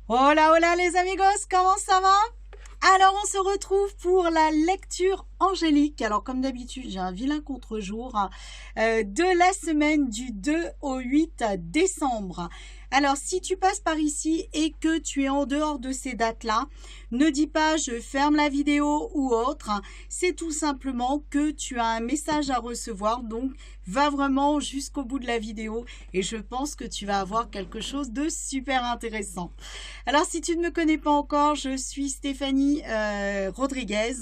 Hola, hola les amigos, comment ça va? Alors on se retrouve pour la lecture angélique. Alors comme d'habitude, j'ai un vilain contre-jour de la semaine du 2 au 8 décembre. Alors si tu passes par ici et que tu es en dehors de ces dates-là, ne dis pas je ferme la vidéo ou autre. C'est tout simplement que tu as un message à recevoir. Donc va vraiment jusqu'au bout de la vidéo et je pense que tu vas avoir quelque chose de super intéressant. Alors si tu ne me connais pas encore, je suis Stéphanie Rodriguez,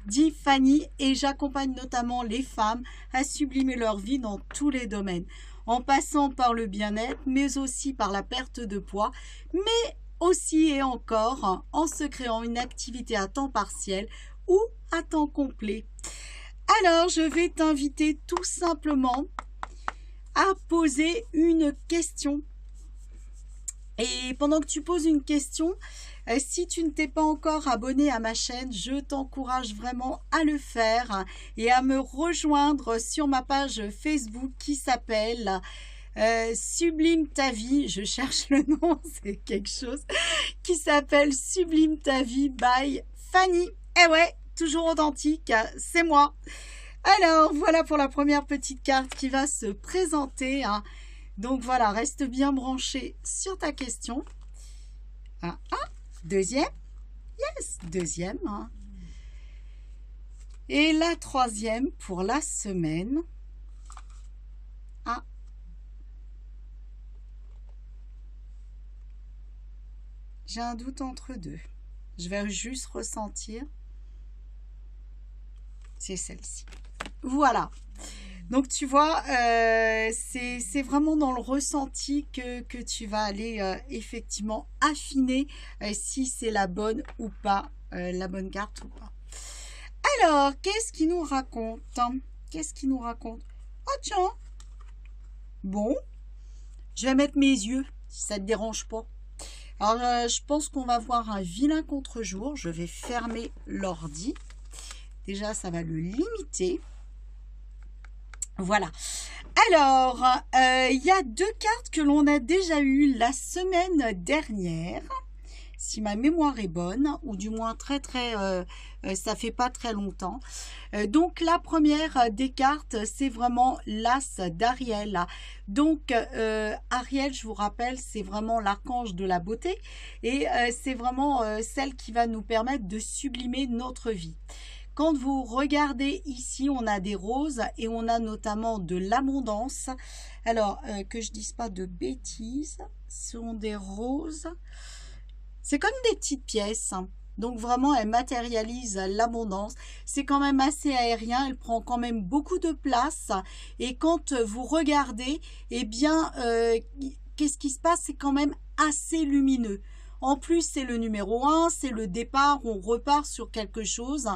dit Fanny, et j'accompagne notamment les femmes à sublimer leur vie dans tous les domaines, en passant par le bien-être, mais aussi par la perte de poids, mais aussi et encore en se créant une activité à temps partiel ou à temps complet. Alors je vais t'inviter tout simplement à poser une question. Et pendant que tu poses une question, si tu ne t'es pas encore abonné à ma chaîne, je t'encourage vraiment à le faire et à me rejoindre sur ma page Facebook qui s'appelle Sublime ta vie. Je cherche le nom, c'est quelque chose qui s'appelle Sublime ta vie by Fanny. Eh ouais, toujours authentique, c'est moi. Alors, voilà pour la première petite carte qui va se présenter. Donc voilà, reste bien branché sur ta question. Deuxième. Yes, deuxième. Et la troisième pour la semaine. J'ai un doute entre deux. Je vais juste ressentir. C'est celle-ci. Voilà. Donc tu vois, c'est vraiment dans le ressenti que tu vas aller effectivement affiner si c'est la bonne ou pas, la bonne carte ou pas. Alors, qu'est-ce qu'il nous raconte? Qu'est-ce qu'il nous raconte? Oh tiens, bon, je vais mettre mes yeux, si ça ne te dérange pas. Alors, je pense qu'on va voir un vilain contre-jour. Je vais fermer l'ordi. Déjà, ça va le limiter. Voilà. Alors, il y a deux cartes que l'on a déjà eues la semaine dernière, si ma mémoire est bonne, ou du moins ça fait pas très longtemps. Donc, la première des cartes, c'est vraiment l'As d'Ariel. Donc, Ariel, je vous rappelle, c'est vraiment l'archange de la beauté et c'est vraiment celle qui va nous permettre de sublimer notre vie. Quand vous regardez ici, on a des roses et on a notamment de l'abondance. Alors, que je ne dise pas de bêtises, ce sont des roses. C'est comme des petites pièces. Donc, vraiment, elles matérialisent l'abondance. C'est quand même assez aérien. Elle prend quand même beaucoup de place. Et quand vous regardez, eh bien, qu'est-ce qui se passe? C'est quand même assez lumineux. En plus, c'est le numéro 1, c'est le départ, on repart sur quelque chose.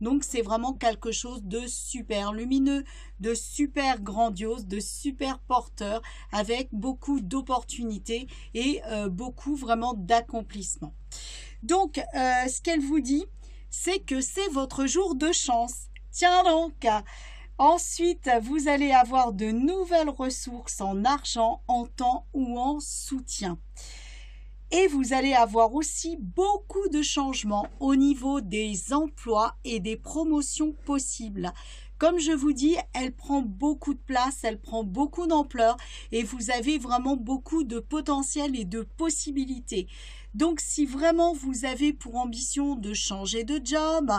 Donc, c'est vraiment quelque chose de super lumineux, de super grandiose, de super porteur, avec beaucoup d'opportunités et beaucoup vraiment d'accomplissement. Donc, ce qu'elle vous dit, c'est que c'est votre jour de chance. Tiens donc! Ensuite, vous allez avoir de nouvelles ressources en argent, en temps ou en soutien. Et vous allez avoir aussi beaucoup de changements au niveau des emplois et des promotions possibles. Comme je vous dis, elle prend beaucoup de place, elle prend beaucoup d'ampleur et vous avez vraiment beaucoup de potentiel et de possibilités. Donc, si vraiment vous avez pour ambition de changer de job,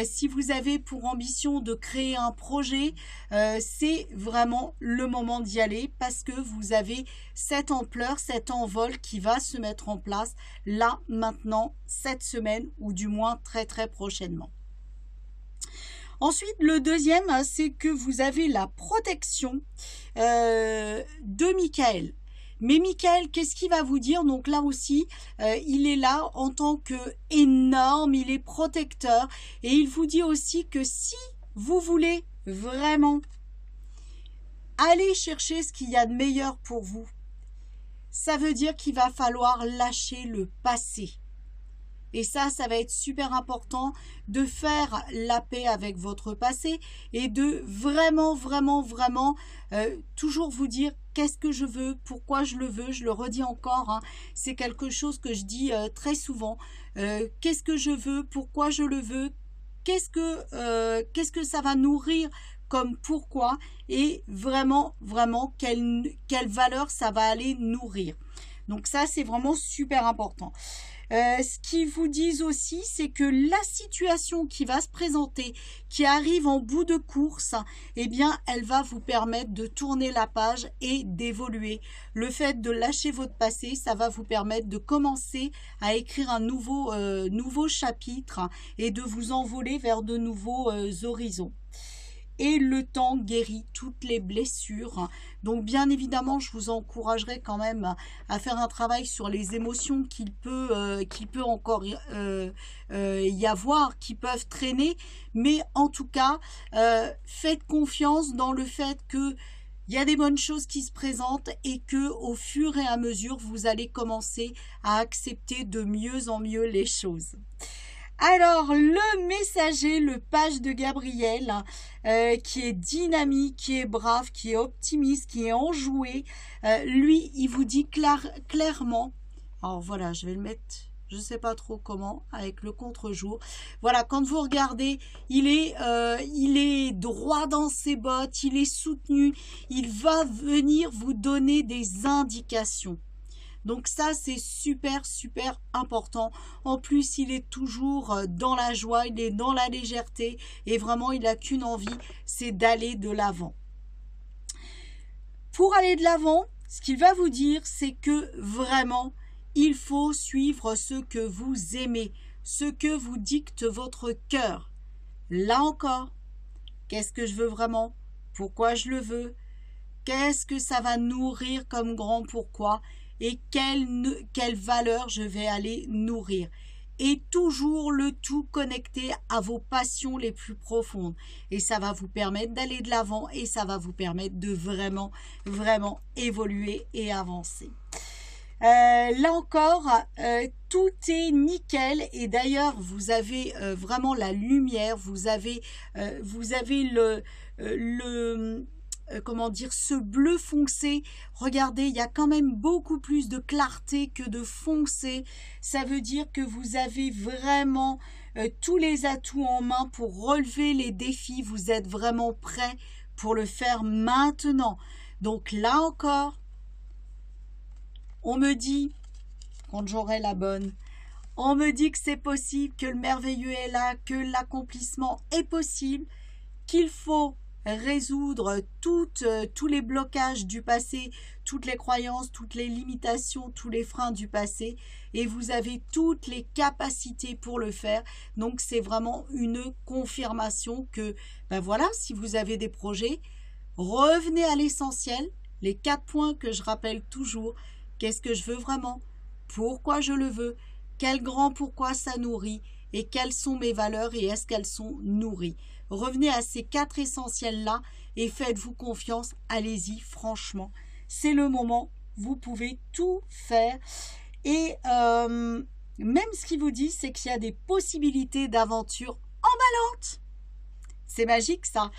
si vous avez pour ambition de créer un projet, c'est vraiment le moment d'y aller parce que vous avez cette ampleur, cet envol qui va se mettre en place là, maintenant, cette semaine ou du moins très très prochainement. Ensuite, le deuxième, c'est que vous avez la protection de Michael. Mais Michael, qu'est-ce qu'il va vous dire? Donc là aussi, il est là en tant que énorme, il est protecteur. Et il vous dit aussi que si vous voulez vraiment aller chercher ce qu'il y a de meilleur pour vous, ça veut dire qu'il va falloir lâcher le passé. Et ça va être super important de faire la paix avec votre passé et de vraiment, vraiment, vraiment toujours vous dire qu'est-ce que je veux, pourquoi je le veux. Je le redis encore, hein, c'est quelque chose que je dis très souvent. Qu'est-ce que je veux, pourquoi je le veux, qu'est-ce que ça va nourrir comme pourquoi et vraiment, vraiment quelle valeur ça va aller nourrir. Donc ça, c'est vraiment super important. Ce qu'ils vous disent aussi, c'est que la situation qui va se présenter, qui arrive en bout de course, eh bien, elle va vous permettre de tourner la page et d'évoluer. Le fait de lâcher votre passé, ça va vous permettre de commencer à écrire un nouveau chapitre et de vous envoler vers de nouveaux horizons. Et le temps guérit toutes les blessures. Donc bien évidemment, je vous encouragerai quand même à faire un travail sur les émotions qu'il peut encore y avoir, qui peuvent traîner. Mais en tout cas, faites confiance dans le fait que il y a des bonnes choses qui se présentent et que au fur et à mesure, vous allez commencer à accepter de mieux en mieux les choses. Alors, le messager, le page de Gabriel, qui est dynamique, qui est brave, qui est optimiste, qui est enjoué, lui, il vous dit clairement, alors voilà, je vais le mettre, je ne sais pas trop comment, avec le contre-jour. Voilà, quand vous regardez, il est droit dans ses bottes, il est soutenu, il va venir vous donner des indications. Donc ça, c'est super, super important. En plus, il est toujours dans la joie, il est dans la légèreté et vraiment, il n'a qu'une envie, c'est d'aller de l'avant. Pour aller de l'avant, ce qu'il va vous dire, c'est que vraiment, il faut suivre ce que vous aimez, ce que vous dicte votre cœur. Là encore, qu'est-ce que je veux vraiment? Pourquoi je le veux? Qu'est-ce que ça va nourrir comme grand pourquoi? Et quelle valeur je vais aller nourrir. Et toujours le tout connecté à vos passions les plus profondes. Et ça va vous permettre d'aller de l'avant et ça va vous permettre de vraiment, vraiment évoluer et avancer. Là encore, tout est nickel et d'ailleurs, vous avez vraiment la lumière, vous avez comment dire, ce bleu foncé. Regardez, il y a quand même beaucoup plus de clarté que de foncé. Ça veut dire que vous avez vraiment tous les atouts en main pour relever les défis. Vous êtes vraiment prêt pour le faire maintenant. Donc là encore, on me dit, quand j'aurai la bonne, on me dit que c'est possible, que le merveilleux est là, que l'accomplissement est possible, qu'il faut résoudre tous les blocages du passé, toutes les croyances, toutes les limitations, tous les freins du passé et vous avez toutes les capacités pour le faire. Donc c'est vraiment une confirmation que ben voilà, si vous avez des projets, revenez à l'essentiel, les 4 points que je rappelle toujours. Qu'est-ce que je veux vraiment? Pourquoi je le veux? Quel grand pourquoi ça nourrit? Et quelles sont mes valeurs et est-ce qu'elles sont nourries? Revenez à ces 4 essentiels-là et faites-vous confiance. Allez-y, franchement. C'est le moment. Vous pouvez tout faire. Et même ce qu'il vous dit, c'est qu'il y a des possibilités d'aventure emballantes. C'est magique, ça.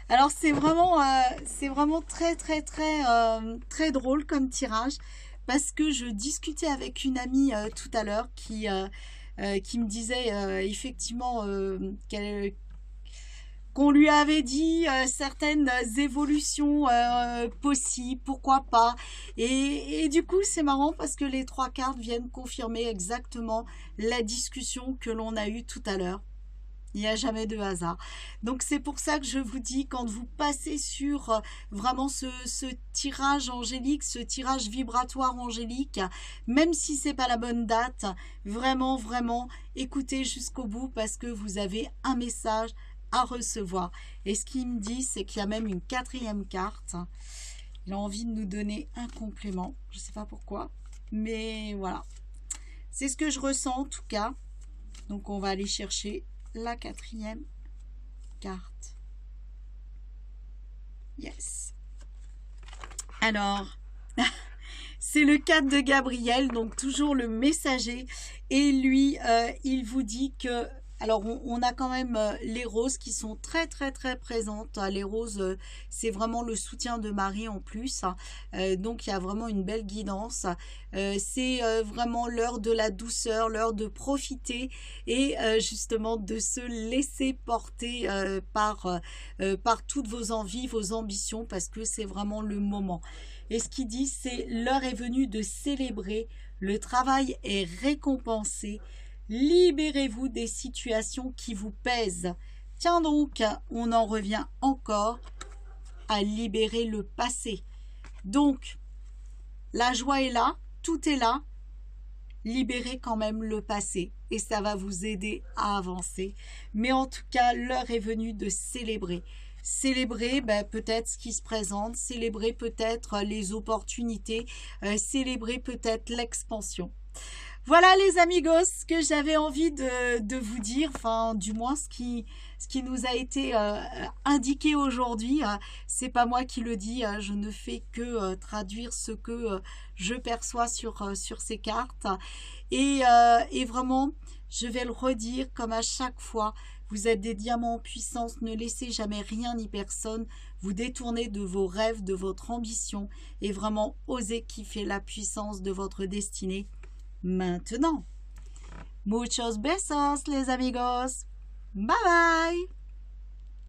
Alors, c'est vraiment très, très, très, très drôle comme tirage. Parce que je discutais avec une amie tout à l'heure qui me disait effectivement qu'on lui avait dit certaines évolutions possibles, pourquoi pas. Et du coup, c'est marrant parce que les 3 cartes viennent confirmer exactement la discussion que l'on a eue tout à l'heure. Il n'y a jamais de hasard. Donc c'est pour ça que je vous dis, quand vous passez sur vraiment ce tirage angélique, ce tirage vibratoire angélique, même si c'est pas la bonne date, vraiment, vraiment, écoutez jusqu'au bout parce que vous avez un message à recevoir. Et ce qu'il me dit, c'est qu'il y a même une 4e carte. Il a envie de nous donner un complément. Je ne sais pas pourquoi, mais voilà. C'est ce que je ressens en tout cas. Donc on va aller chercher la 4e carte. Yes. Alors, c'est le 4 de Gabriel, donc toujours le messager. Et lui, il vous dit que... Alors, on a quand même les roses qui sont très, très, très présentes. Les roses, c'est vraiment le soutien de Marie en plus. Donc, il y a vraiment une belle guidance. C'est vraiment l'heure de la douceur, l'heure de profiter et justement de se laisser porter par toutes vos envies, vos ambitions, parce que c'est vraiment le moment. Et ce qu'il dit, c'est l'heure est venue de célébrer. Le travail est récompensé. Libérez-vous des situations qui vous pèsent. Tiens donc, on en revient encore à libérer le passé. Donc, la joie est là, tout est là. Libérez quand même le passé et ça va vous aider à avancer. Mais en tout cas, l'heure est venue de célébrer. Célébrer peut-être ce qui se présente, célébrer peut-être les opportunités, célébrer peut-être l'expansion. Voilà les amigos, ce que j'avais envie de vous dire, enfin du moins ce qui nous a été indiqué aujourd'hui. C'est pas moi qui le dis, je ne fais que traduire ce que je perçois sur ces cartes. Et vraiment, je vais le redire comme à chaque fois, vous êtes des diamants en puissance, ne laissez jamais rien ni personne vous détourner de vos rêves, de votre ambition et vraiment osez kiffer la puissance de votre destinée. Maintenant, muchos besos les amigos, bye bye.